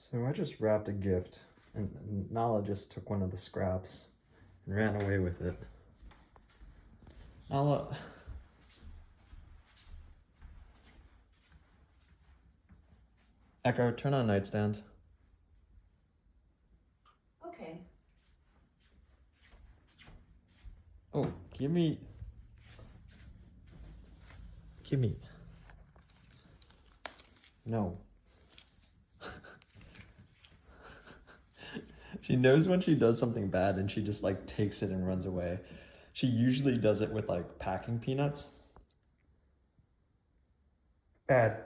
So I just wrapped a gift, and Nala just took one of the scraps and ran away with it. Nala. Echo, turn on nightstand. Okay. Oh, give me. No. She knows when she does something bad and she just like takes it and runs away. She usually does it with like packing peanuts. Bad.